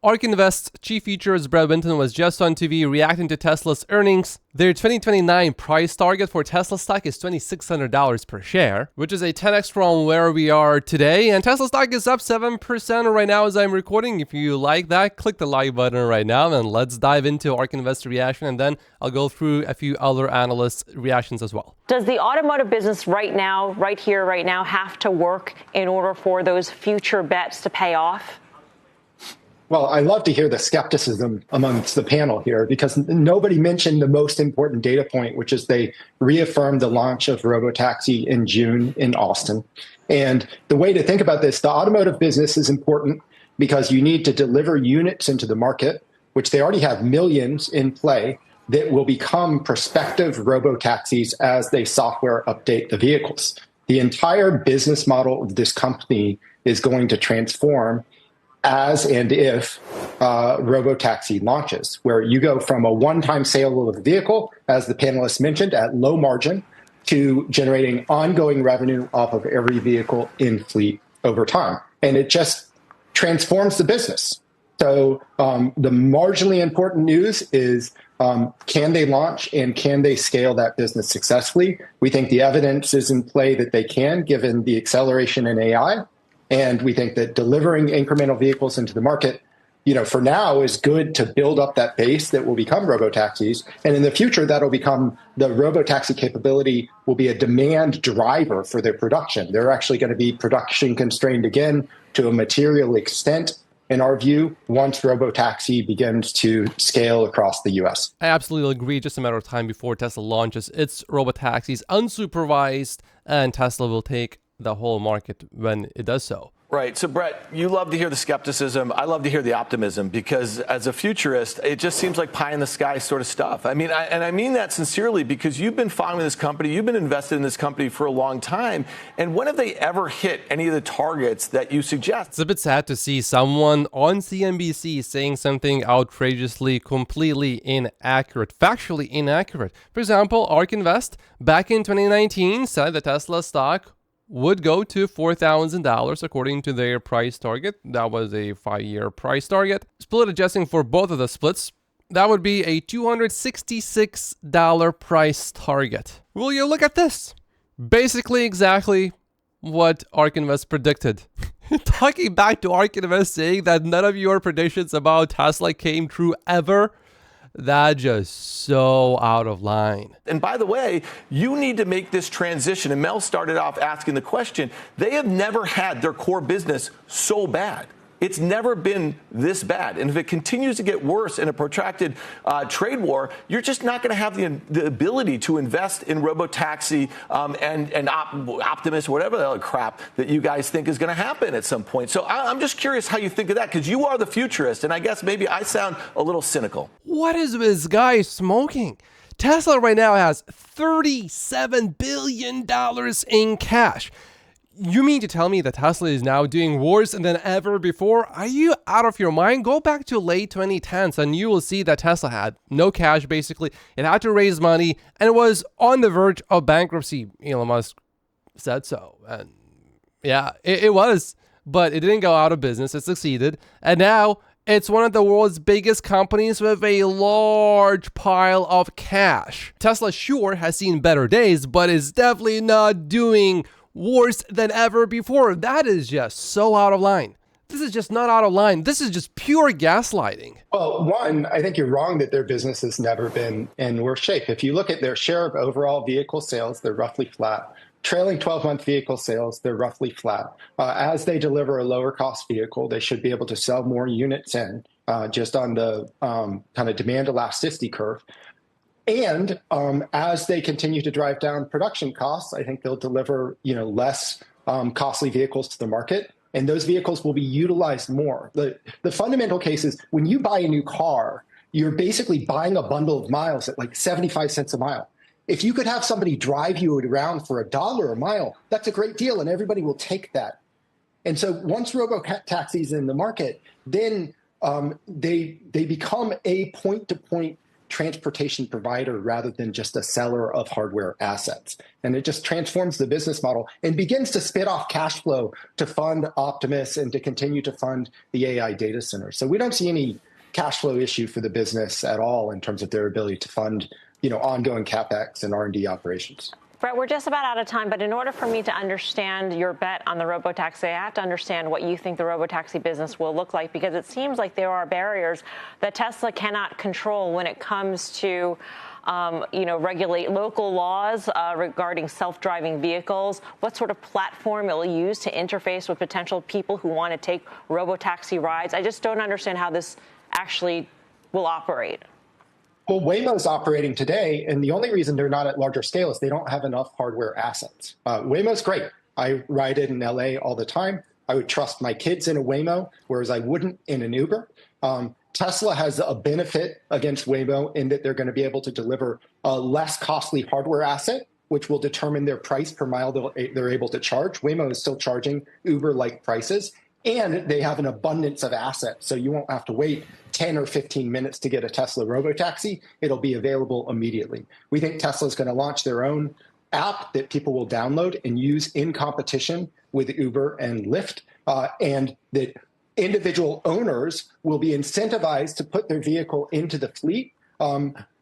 ARK Invest's chief futurist Brad Winton was just on TV reacting to Tesla's earnings. Their 2029 price target for Tesla stock is $2,600 per share, which is a 10x from where we are today. And Tesla stock is up 7% right now as I'm recording. If you like that, click the like button right now and let's dive into ARK Invest reaction. And then I'll go through a few other analysts' reactions as well. Does the automotive business right now, right here, right now, have to work in order for those future bets to pay off? Well, I love to hear the skepticism amongst the panel here because nobody mentioned the most important data point, which is they reaffirmed the launch of robotaxi in June in Austin. And the way to think about this, the automotive business is important because you need to deliver units into the market, which they already have millions in play, that will become prospective robotaxis as they software update the vehicles. The entire business model of this company is going to transform as and if robotaxi launches, where you go from a one-time sale of a vehicle, as the panelists mentioned, at low margin, to generating ongoing revenue off of every vehicle in fleet over time. And it just transforms the business. So the marginally important news is, can they launch and can they scale that business successfully? We think the evidence is in play that they can, given the acceleration in AI. And we think that delivering incremental vehicles into the market, for now is good to build up that base that will become robotaxis. And in the future, that'll become the robotaxi capability will be a demand driver for their production. They're actually going to be production constrained again to a material extent, in our view, once robotaxi begins to scale across the US. I absolutely agree. Just a matter of time before Tesla launches its robotaxis unsupervised, and Tesla will take the whole market when it does so. Right. So, Brett, you love to hear the skepticism. I love to hear the optimism because as a futurist, it just seems like pie in the sky sort of stuff. I mean, I mean that sincerely because you've been following this company. You've been invested in this company for a long time. And when have they ever hit any of the targets that you suggest? It's a bit sad to see someone on CNBC saying something outrageously, completely inaccurate, factually inaccurate. For example, ARK Invest back in 2019 said the Tesla stock would go to $4,000 according to their price target. That was a 5-year price target. Split adjusting for both of the splits, that would be a $266 price target. Will you look at this? Basically exactly what ARK Invest predicted. Talking back to ARK Invest saying that none of your predictions about Tesla came true ever. That's just so out of line. And by the way, you need to make this transition. And Mel started off asking the question. They have never had their core business so bad. It's never been this bad. And if it continues to get worse in a protracted trade war, you're just not going to have the ability to invest in robotaxi and Optimus, whatever the other crap that you guys think is going to happen at some point. So I'm just curious how you think of that, because you are the futurist. And I guess maybe I sound a little cynical. What is this guy smoking? Tesla right now has $37 billion in cash. You mean to tell me that Tesla is now doing worse than ever before? Are you out of your mind? Go back to late 2010s and you will see that Tesla had no cash, basically. It had to raise money and it was on the verge of bankruptcy. Elon Musk said so. And yeah, it was, but it didn't go out of business. It succeeded. And now it's one of the world's biggest companies with a large pile of cash. Tesla sure has seen better days, but is definitely not doing worse than ever before. That is just so out of line. This is just not out of line. This is just pure gaslighting. Well, one, I think you're wrong that their business has never been in worse shape. If you look at their share of overall vehicle sales, they're roughly flat. Trailing 12-month vehicle sales, they're roughly flat. As they deliver a lower cost vehicle, they should be able to sell more units in just on the kind of demand elasticity curve. And as they continue to drive down production costs, I think they'll deliver less costly vehicles to the market, and those vehicles will be utilized more. The fundamental case is when you buy a new car, you're basically buying a bundle of miles at like 75 cents a mile. If you could have somebody drive you around for $1 a mile, that's a great deal, and everybody will take that. And so once robo-taxis in the market, then they become a point-to-point transportation provider rather than just a seller of hardware assets. And it just transforms the business model and begins to spit off cash flow to fund Optimus and to continue to fund the AI data center. So we don't see any cash flow issue for the business at all in terms of their ability to fund, ongoing CapEx and R&D operations. Brett, we're just about out of time, but in order for me to understand your bet on the robotaxi, I have to understand what you think the robotaxi business will look like, because it seems like there are barriers that Tesla cannot control when it comes to regulate local laws regarding self-driving vehicles, what sort of platform it will use to interface with potential people who want to take robotaxi rides. I just don't understand how this actually will operate. Well, Waymo's operating today, and the only reason they're not at larger scale is they don't have enough hardware assets. Waymo's great. I ride it in LA all the time. I would trust my kids in a Waymo, whereas I wouldn't in an Uber. Tesla has a benefit against Waymo in that they're going to be able to deliver a less costly hardware asset, which will determine their price per mile they're able to charge. Waymo is still charging Uber-like prices, and they have an abundance of assets, so you won't have to wait 10 or 15 minutes to get a Tesla robotaxi. It'll be available immediately. We think Tesla's going to launch their own app that people will download and use in competition with Uber and Lyft, and that individual owners will be incentivized to put their vehicle into the fleet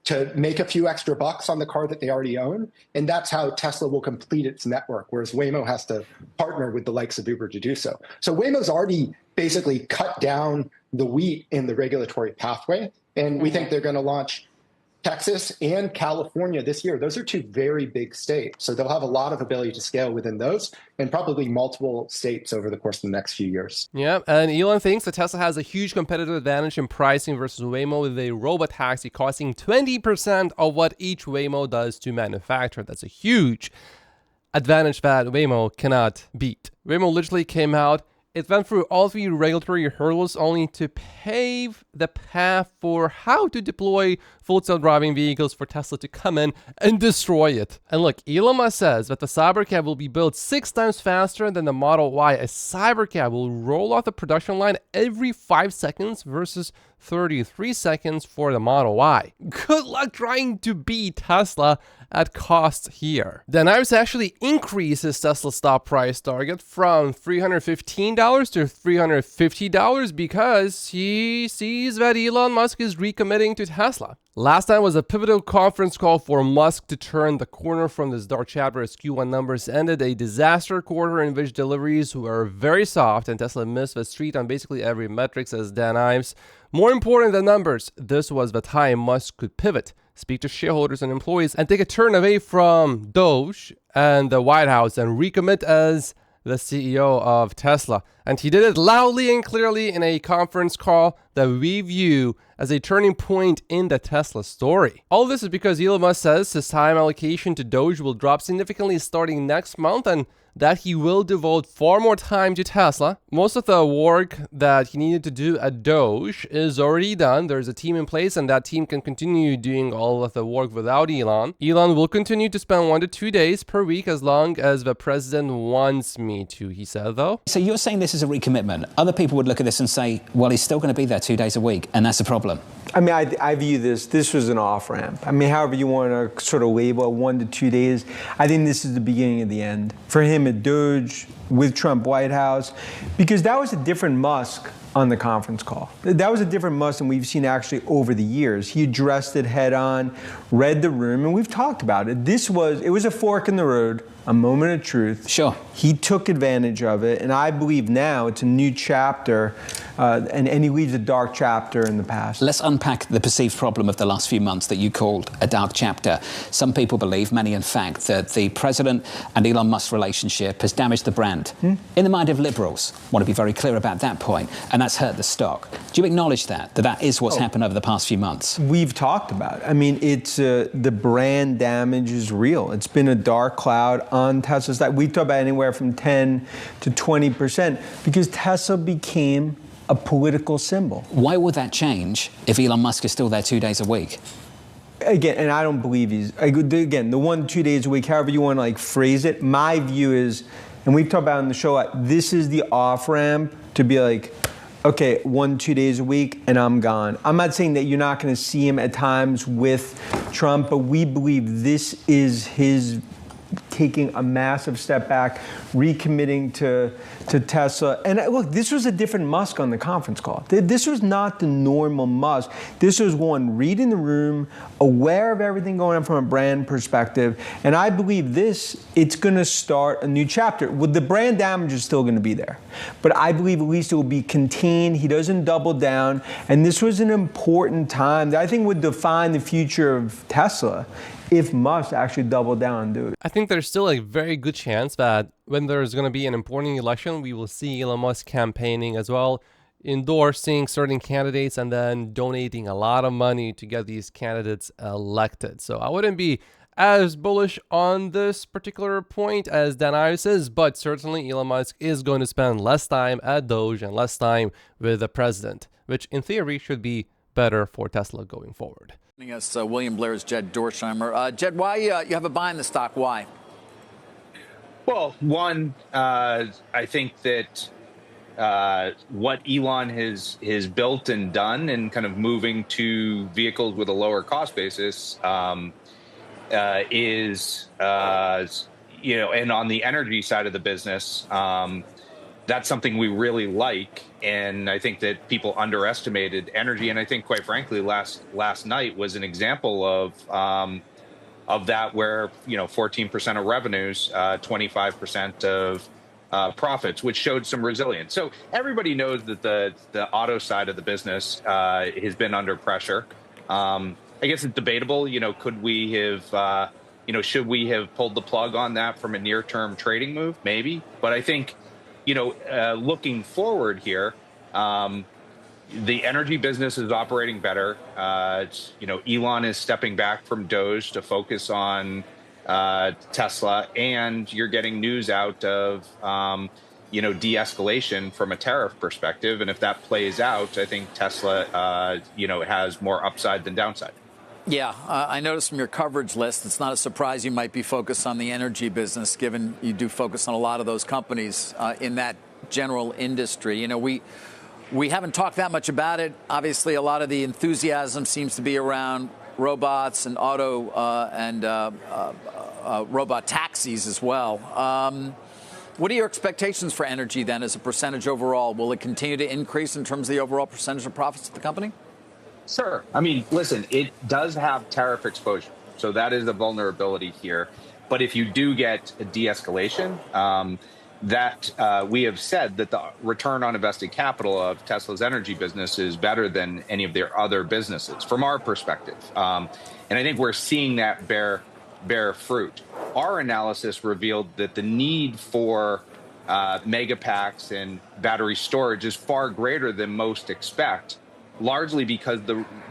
to make a few extra bucks on the car that they already own. And that's how Tesla will complete its network, whereas Waymo has to partner with the likes of Uber to do so. So Waymo's already basically cut down the wheat in the regulatory pathway. And we think they're going to launch Texas and California this year. Those are two very big states. So they'll have a lot of ability to scale within those and probably multiple states over the course of the next few years. Yeah, and Elon thinks that Tesla has a huge competitive advantage in pricing versus Waymo, with a robotaxi costing 20% of what each Waymo does to manufacture. That's a huge advantage that Waymo cannot beat. Waymo literally came out. It went through all 3 regulatory hurdles only to pave the path for how to deploy full self-driving vehicles for Tesla to come in and destroy it. And look, Elon Musk says that the Cybercab will be built 6 times faster than the Model Y. A Cybercab will roll off the production line every 5 seconds versus 33 seconds for the Model Y. Good luck trying to beat Tesla at cost here. Then Ives actually increases Tesla's stock price target from $315 to $350 because he sees that Elon Musk is recommitting to Tesla. Last time was a pivotal conference call for Musk to turn the corner from this dark chapter as Q1 numbers ended a disaster quarter in which deliveries were very soft and Tesla missed the street on basically every metric, says Dan Ives. More important than numbers, this was the time Musk could pivot, speak to shareholders and employees, and take a turn away from DOGE and the White House and recommit as the CEO of Tesla. And he did it loudly and clearly in a conference call that we view as a turning point in the Tesla story. All this is because Elon Musk says his time allocation to DOGE will drop significantly starting next month and that he will devote far more time to Tesla. Most of the work that he needed to do at DOGE is already done. There's a team in place and that team can continue doing all of the work without Elon. Elon will continue to spend 1 to 2 days per week as long as the president wants me to, he said though. So you're saying this is a recommitment. Other people would look at this and say, well, he's still going to be there 2 days a week, and that's a problem. I mean, I view this was an off-ramp. I mean, however you want to sort of label it, 1 to 2 days, I think this is the beginning of the end. For him at DOGE, with Trump White House, because that was a different Musk on the conference call. That was a different Musk than we've seen actually over the years. He addressed it head on, read the room, and we've talked about it. It was a fork in the road, a moment of truth. Sure. He took advantage of it, and I believe now it's a new chapter, and he leaves a dark chapter in the past. Let's unpack the perceived problem of the last few months that you called a dark chapter. Some people believe, many in fact, that the president and Elon Musk's relationship has damaged the brand. In the mind of liberals, want to be very clear about that point, and that's hurt the stock. Do you acknowledge that is what's happened over the past few months? We've talked about it. I mean, it's the brand damage is real. It's been a dark cloud on Tesla's stock. We talk about anywhere from 10 to 20% because Tesla became a political symbol. Why would that change if Elon Musk is still there 2 days a week? Again, and I don't believe again, the 1 to 2 days a week, however you want to phrase it, my view is, and we've talked about on the show, this is the off-ramp to be like, okay, 1-2 days a week, and I'm gone. I'm not saying that you're not going to see him at times with Trump, but we believe this is his taking a massive step back, recommitting to Tesla. And look, this was a different Musk on the conference call. This was not the normal Musk. This was one reading the room, aware of everything going on from a brand perspective. And I believe it's going to start a new chapter. Well, the brand damage is still going to be there. But I believe at least it will be contained. He doesn't double down. And this was an important time that I think would define the future of Tesla if Musk actually doubled down and do it. I think there's still a very good chance that when there's going to be an important election, we will see Elon Musk campaigning as well, endorsing certain candidates and then donating a lot of money to get these candidates elected. So I wouldn't be as bullish on this particular point as Dan Ives is, but certainly Elon Musk is going to spend less time at DOGE and less time with the president, which in theory should be better for Tesla going forward. Us, William Blair's Jed Dorsheimer. Jed, why you have a buy in the stock? Why? Well, one, I think that what Elon has built and done, and kind of moving to vehicles with a lower cost basis, is and on the energy side of the business, that's something we really like. And I think that people underestimated energy. And I think, quite frankly, last night was an example of that, where 14% of revenues, 25% of profits, which showed some resilience. So everybody knows that the auto side of the business has been under pressure. I guess it's debatable. Could we have should we have pulled the plug on that from a near-term trading move? Maybe, but I think, looking forward here, the energy business is operating better. Elon is stepping back from DOGE to focus on Tesla, and you're getting news out of, de-escalation from a tariff perspective. And if that plays out, I think Tesla, has more upside than downside. Yeah, I noticed from your coverage list, it's not a surprise you might be focused on the energy business, given you do focus on a lot of those companies in that general industry. We haven't talked that much about it. Obviously, a lot of the enthusiasm seems to be around robots and auto and robot taxis as well. What are your expectations for energy then as a percentage overall? Will it continue to increase in terms of the overall percentage of profits of the company? Sure. I mean, listen, it does have tariff exposure. So that is a vulnerability here. But if you do get a de-escalation, we have said that the return on invested capital of Tesla's energy business is better than any of their other businesses from our perspective. And I think we're seeing that bear fruit. Our analysis revealed that the need for mega packs and battery storage is far greater than most expect, largely because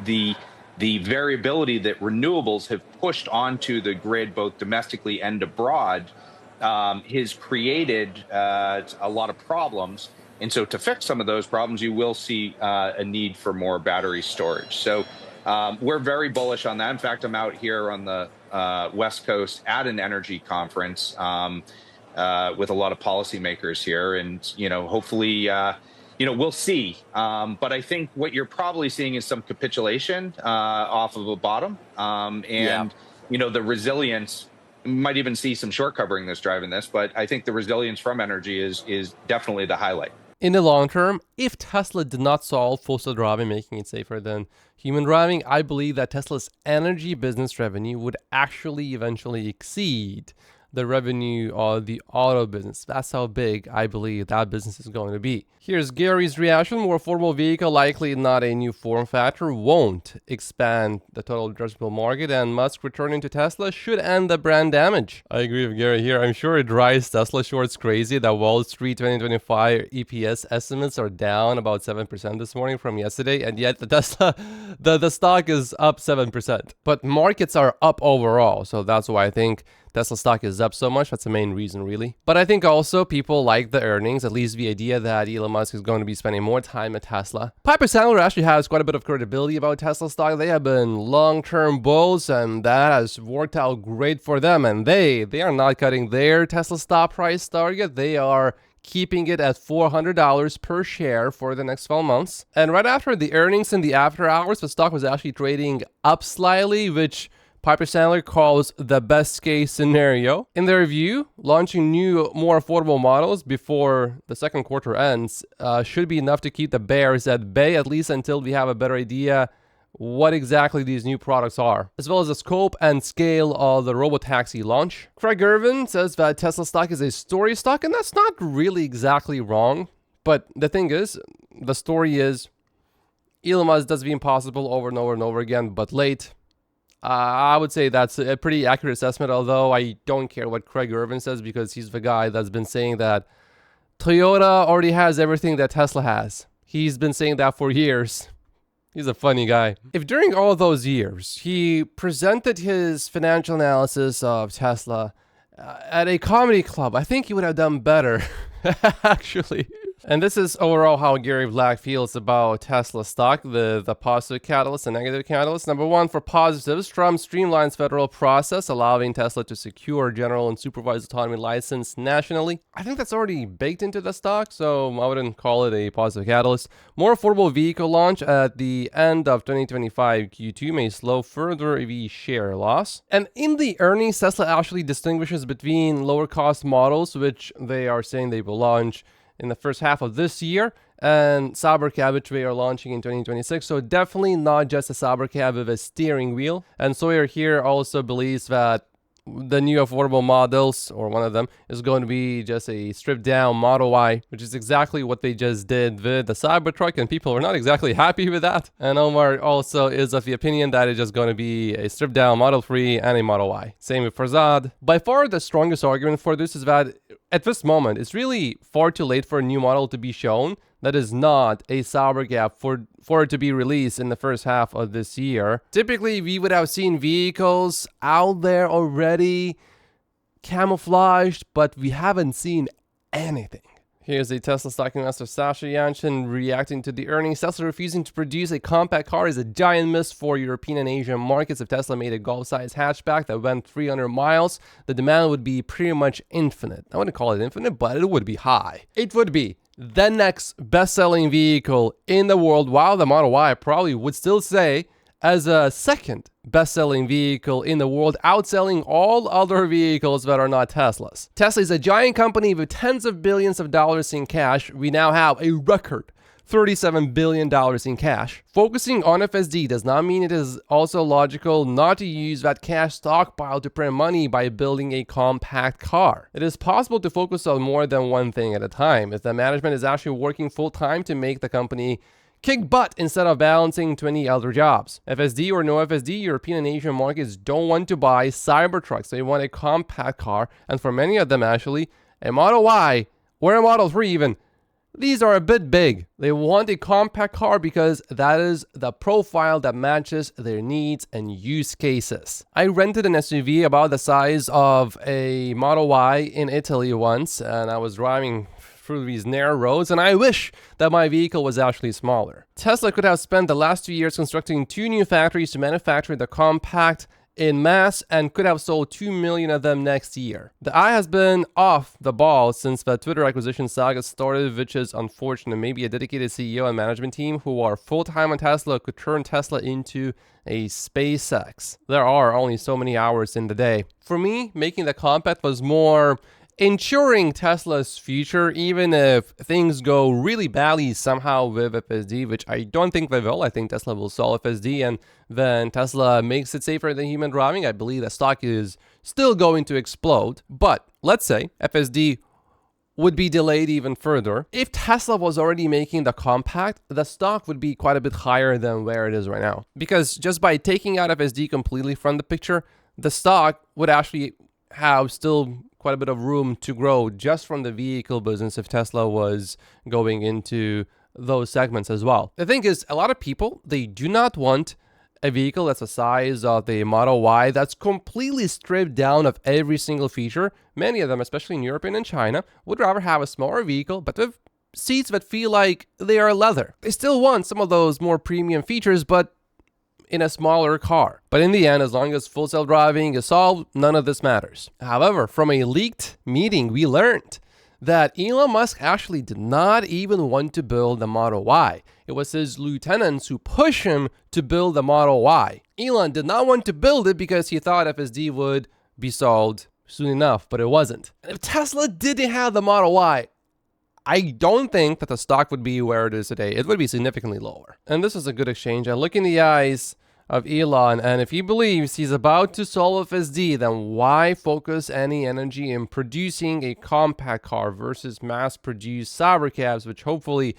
the variability that renewables have pushed onto the grid, both domestically and abroad, has created a lot of problems. And so to fix some of those problems, you will see a need for more battery storage. So we're very bullish on that. In fact, I'm out here on the West Coast at an energy conference with a lot of policymakers here. And, hopefully, we'll see. But I think what you're probably seeing is some capitulation off of a bottom. The resilience, might even see some short covering that's driving this. But I think the resilience from energy is definitely the highlight. In the long term, if Tesla did not solve full self-driving, making it safer than human driving, I believe that Tesla's energy business revenue would actually eventually exceed the revenue of the auto business. That's how big I believe that business is going to be. Here's Gary's reaction. More affordable vehicle, likely not a new form factor, won't expand the total addressable market, and Musk returning to Tesla should end the brand damage. I agree with Gary here. I'm sure it drives Tesla shorts crazy that Wall Street 2025 EPS estimates are down about 7% this morning from yesterday, and yet the Tesla, the stock is up 7%. But markets are up overall, so that's why I think Tesla stock is up so much. That's the main reason, really. But I think also people like the earnings, at least the idea that Elon Musk is going to be spending more time at Tesla. Piper Sandler actually has quite a bit of credibility about Tesla stock. They have been long-term bulls, and that has worked out great for them. And they are not cutting their Tesla stock price target. They are keeping it at $400 per share for the next 12 months. And right after the earnings in the after hours, the stock was actually trading up slightly, which Piper Sandler calls the best case scenario. In their view, launching new, more affordable models before the second quarter ends should be enough to keep the bears at bay, at least until we have a better idea what exactly these new products are, as well as the scope and scale of the robotaxi launch. Craig Irvin says that Tesla stock is a story stock, and that's not really exactly wrong. But the thing is, the story is Elon Musk does the impossible over and over and over again, but late. I would say that's a pretty accurate assessment, although I don't care what Craig Irvin says because he's the guy that's been saying that Toyota already has everything that Tesla has. He's been saying that for years. He's a funny guy. If during all those years he presented his financial analysis of Tesla at a comedy club, I think he would have done better, actually. And this is overall how Gary Black feels about Tesla stock, the positive catalyst and negative catalyst. Number one, for positives, Trump streamlines federal process, allowing Tesla to secure general and supervised autonomy license nationally. I think that's already baked into the stock, so I wouldn't call it a positive catalyst. More affordable vehicle launch at the end of 2025 Q2 may slow further EV share loss. And in the earnings, Tesla actually distinguishes between lower cost models, which they are saying they will launch in the first half of this year, and Cybercab, which we are launching in 2026. So definitely not just a Cybercab with a steering wheel. And Sawyer here also believes that the new affordable models, or one of them, is going to be just a stripped down Model Y, which is exactly what they just did with the Cybertruck, and people are not exactly happy with that. And Omar also is of the opinion that it's just going to be a stripped down Model 3 and a Model Y. Same with Farzad. By far the strongest argument for this is that at this moment, it's really far too late for a new model to be shown that is not a Cybercab for it to be released in the first half of this year. Typically, we would have seen vehicles out there already camouflaged, but we haven't seen anything. Here's a Tesla stock investor, Sasha Yanchin, reacting to the earnings. Tesla refusing to produce a compact car is a giant miss for European and Asian markets. If Tesla made a Golf-sized hatchback that went 300 miles, the demand would be pretty much infinite. I wouldn't call it infinite, but it would be high. It would be the next best-selling vehicle in the world, while the Model Y probably would still say as a second best-selling vehicle in the world, outselling all other vehicles that are not Teslas. Tesla is a giant company with tens of billions of dollars in cash. We now have a record $37 billion in cash. Focusing on FSD does not mean it is also logical not to use that cash stockpile to print money by building a compact car. It is possible to focus on more than one thing at a time if the management is actually working full-time to make the company kick butt instead of balancing 20 other jobs. FSD or no FSD, European and Asian markets don't want to buy Cybertrucks. They want a compact car, and for many of them actually, a Model Y or a Model 3 even, these are a bit big. They want a compact car because that is the profile that matches their needs and use cases. I rented an SUV about the size of a Model Y in Italy once, and I was driving through these narrow roads, and I wish that my vehicle was actually smaller. Tesla could have spent the last 2 years constructing 2 new factories to manufacture the compact in mass and could have sold 2 million of them next year. The eye has been off the ball since the Twitter acquisition saga started, which is unfortunate. Maybe a dedicated CEO and management team who are full-time on Tesla could turn Tesla into a SpaceX. There are only so many hours in the day. For me, making the compact was more ensuring Tesla's future, even if things go really badly somehow with FSD, which I don't think they will. I think Tesla will solve FSD, and then Tesla makes it safer than human driving. I believe the stock is still going to explode. But let's say FSD would be delayed even further. If Tesla was already making the compact, the stock would be quite a bit higher than where it is right now. Because just by taking out FSD completely from the picture, the stock would actually have still quite a bit of room to grow just from the vehicle business if Tesla was going into those segments as well. The thing is, a lot of people, they do not want a vehicle that's the size of the Model Y that's completely stripped down of every single feature. Many of them, especially in Europe and in China, would rather have a smaller vehicle, but with seats that feel like they are leather. They still want some of those more premium features, but in a smaller car. But in the end, as long as full self-driving is solved, none of this matters. However, from a leaked meeting, we learned that Elon Musk actually did not even want to build the Model Y. It was his lieutenants who pushed him to build the Model Y. Elon did not want to build it because he thought FSD would be solved soon enough, but it wasn't. And if Tesla didn't have the Model Y, I don't think that the stock would be where it is today. It would be significantly lower. And this is a good exchange. I look in the eyes of Elon, and if he believes he's about to solve FSD, then why focus any energy in producing a compact car versus mass-produced cybercabs, which hopefully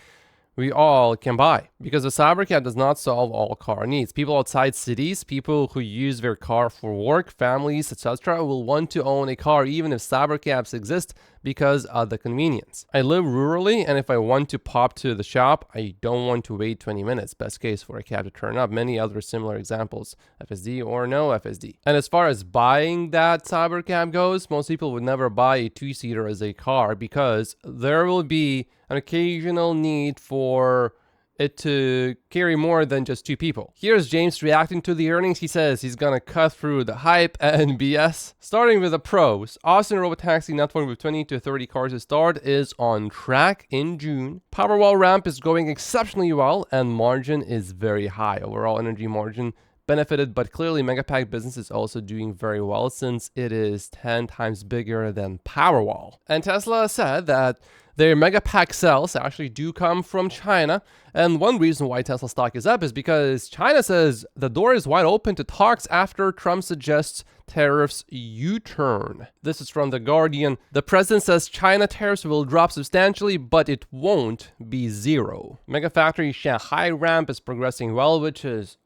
we all can buy? Because a cybercab does not solve all car needs. People outside cities, people who use their car for work, families, etc., will want to own a car even if cybercabs exist because of the convenience. I live rurally, and if I want to pop to the shop, I don't want to wait 20 minutes, best case, for a cab to turn up. Many other similar examples, FSD or no FSD. And as far as buying that cybercab goes, most people would never buy a two-seater as a car because there will be an occasional need for it to carry more than just two people. Here's James reacting to the earnings. He says he's gonna cut through the hype and BS. Starting with the pros, Austin Robotaxi network with 20 to 30 cars to start is on track in June. Powerwall ramp is going exceptionally well and margin is very high. Overall energy margin benefited, but clearly Megapack business is also doing very well since it is 10 times bigger than Powerwall. And Tesla said that their Megapack cells actually do come from China. And one reason why Tesla stock is up is because China says the door is wide open to talks after Trump suggests tariffs U-turn. This is from The Guardian. The president says China tariffs will drop substantially, but it won't be zero. Megafactory Shanghai ramp is progressing well, which is,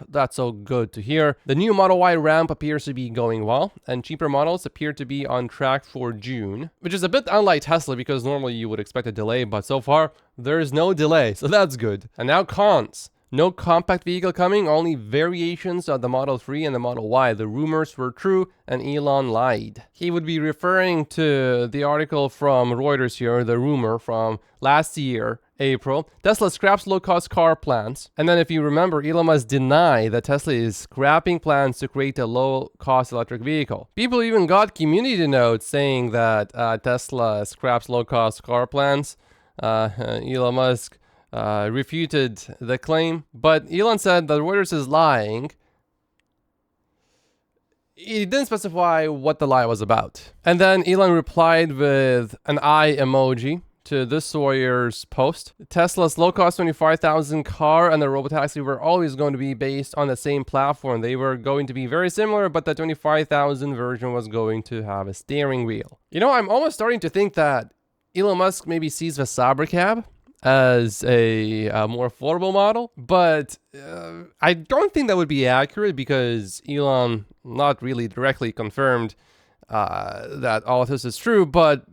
that's so good to hear. The new Model Y ramp appears to be going well, and cheaper models appear to be on track for June, which is a bit unlike Tesla because normally you would expect a delay, but so far there's no delay, so that's good. And now cons. No compact vehicle coming, only variations of the Model 3 and the Model Y. The rumors were true and Elon lied. He would be referring to the article from Reuters here, the rumor from last year, April. Tesla scraps low-cost car plans. And then if you remember, Elon Musk denied that Tesla is scrapping plans to create a low-cost electric vehicle. People even got community notes saying that Tesla scraps low-cost car plans. Elon Musk refuted the claim, but Elon said that Reuters is lying. He didn't specify what the lie was about. And then Elon replied with an eye emoji to this Sawyer's post. Tesla's low-cost 25,000 car and the Robotaxi were always going to be based on the same platform. They were going to be very similar, but the 25,000 version was going to have a steering wheel. You know, I'm almost starting to think that Elon Musk maybe sees the Cybercab as a more affordable model, but I don't think that would be accurate because Elon not really directly confirmed that all of this is true, but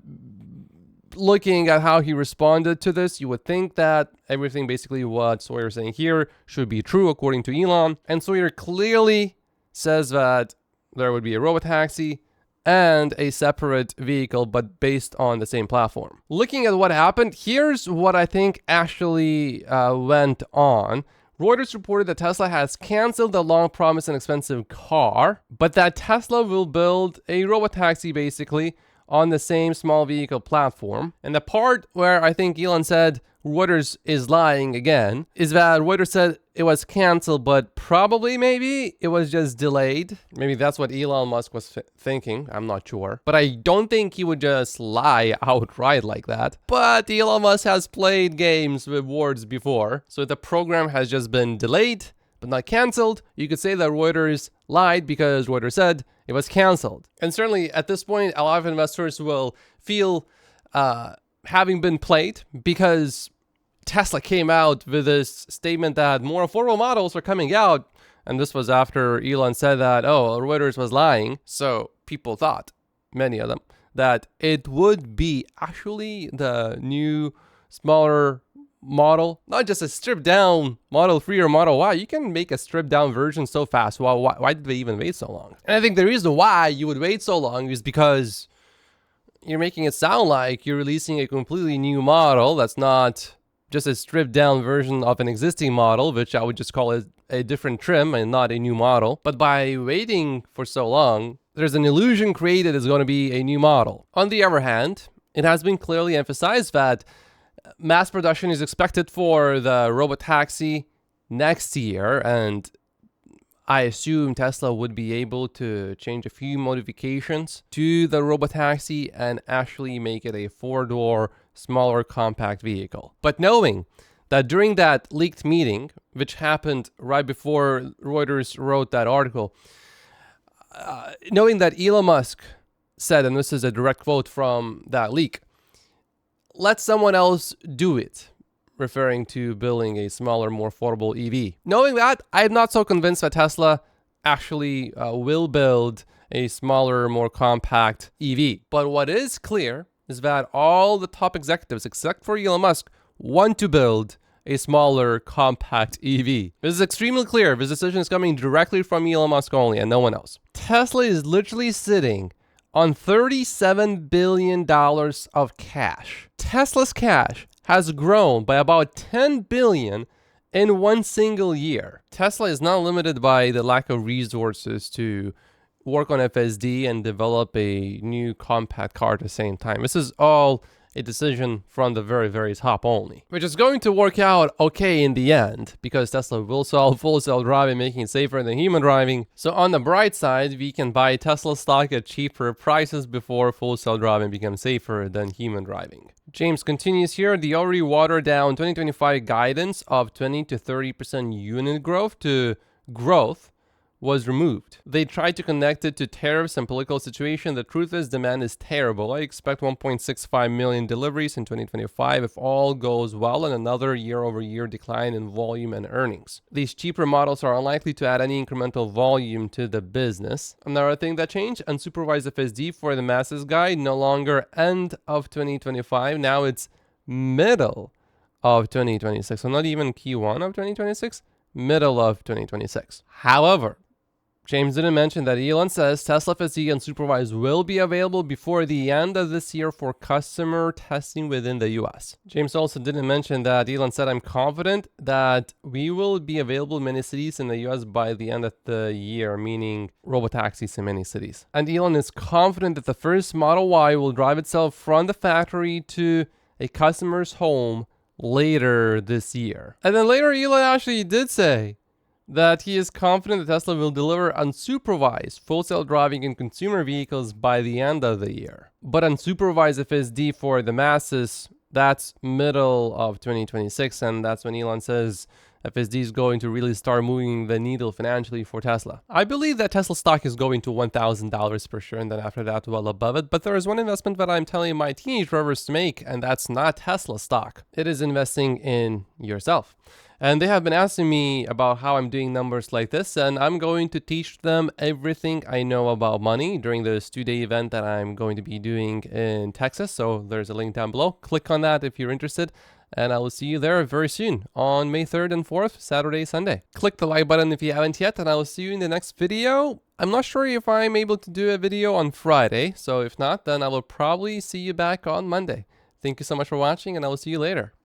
looking at how he responded to this, you would think that everything basically what Sawyer's saying here should be true according to Elon. And Sawyer clearly says that there would be a Robotaxi and a separate vehicle, but based on the same platform. Looking at what happened, here's what I think actually went on. Reuters reported that Tesla has canceled the long-promised and expensive car, but that Tesla will build a Robotaxi basically on the same small vehicle platform. And the part where I think Elon said Reuters is lying again is that Reuters said it was canceled, but probably maybe it was just delayed. Maybe that's what Elon Musk was thinking. I'm not sure. But I don't think he would just lie outright like that. But Elon Musk has played games with words before. So the program has just been delayed, but not canceled. You could say that Reuters lied because Reuters said it was canceled. And certainly at this point, a lot of investors will feel having been played because Tesla came out with this statement that more affordable models are coming out. And this was after Elon said that, Reuters was lying. So people thought, many of them, that it would be actually the new, smaller model, not just a stripped down Model 3 or Model Y. You can make a stripped down version so fast. Why did they even wait so long? And I think the reason why you would wait so long is because you're making it sound like you're releasing a completely new model that's not just a stripped down version of an existing model, which I would just call it a different trim and not a new model. But by waiting for so long, there's an illusion created it's going to be a new model. On the other hand, it has been clearly emphasized that mass production is expected for the robotaxi next year, and I assume Tesla would be able to change a few modifications to the robotaxi and actually make it a four-door, smaller, compact vehicle. But knowing that during that leaked meeting, which happened right before Reuters wrote that article, knowing that Elon Musk said, and this is a direct quote from that leak, let someone else do it, referring to building a smaller, more affordable EV. Knowing that, I'm not so convinced that Tesla actually will build a smaller, more compact EV. But what is clear is that all the top executives, except for Elon Musk, want to build a smaller, compact EV. This is extremely clear. This decision is coming directly from Elon Musk only and no one else. Tesla is literally sitting on $37 billion of cash. Tesla's cash has grown by about $10 billion in one single year. Tesla is not limited by the lack of resources to work on FSD and develop a new compact car at the same time. This is all a decision from the very, very top only, which is going to work out okay in the end because Tesla will solve full self-driving, making it safer than human driving. So on the bright side, we can buy Tesla stock at cheaper prices before full self-driving becomes safer than human driving. James continues here, the already watered down 2025 guidance of 20 to 30% unit growth to growth was removed. They tried to connect it to tariffs and political situation. The truth is demand is terrible. I expect 1.65 million deliveries in 2025 if all goes well, and another year-over-year decline in volume and earnings. These cheaper models are unlikely to add any incremental volume to the business. Another thing that changed, unsupervised FSD for the masses guide, no longer end of 2025. Now it's middle of 2026. So not even Q1 of 2026, middle of 2026. However, James didn't mention that Elon says Tesla FSD unsupervised will be available before the end of this year for customer testing within the US. James also didn't mention that Elon said, I'm confident that we will be available in many cities in the US by the end of the year, meaning robotaxis in many cities. And Elon is confident that the first Model Y will drive itself from the factory to a customer's home later this year. And then later Elon actually did say that he is confident that Tesla will deliver unsupervised full self-driving in consumer vehicles by the end of the year. But unsupervised FSD for the masses, that's middle of 2026, and that's when Elon says FSD is going to really start moving the needle financially for Tesla. I believe that Tesla stock is going to $1,000 per share, and then after that well above it. But there is one investment that I'm telling my teenage drivers to make, and that's not Tesla stock. It is investing in yourself. And they have been asking me about how I'm doing numbers like this, and I'm going to teach them everything I know about money during this 2-day event that I'm going to be doing in Texas. So there's a link down below. Click on that if you're interested, and I will see you there very soon on May 3rd and 4th, Saturday, Sunday. Click the like button if you haven't yet, and I will see you in the next video. I'm not sure if I'm able to do a video on Friday, so if not, then I will probably see you back on Monday. Thank you so much for watching, and I will see you later.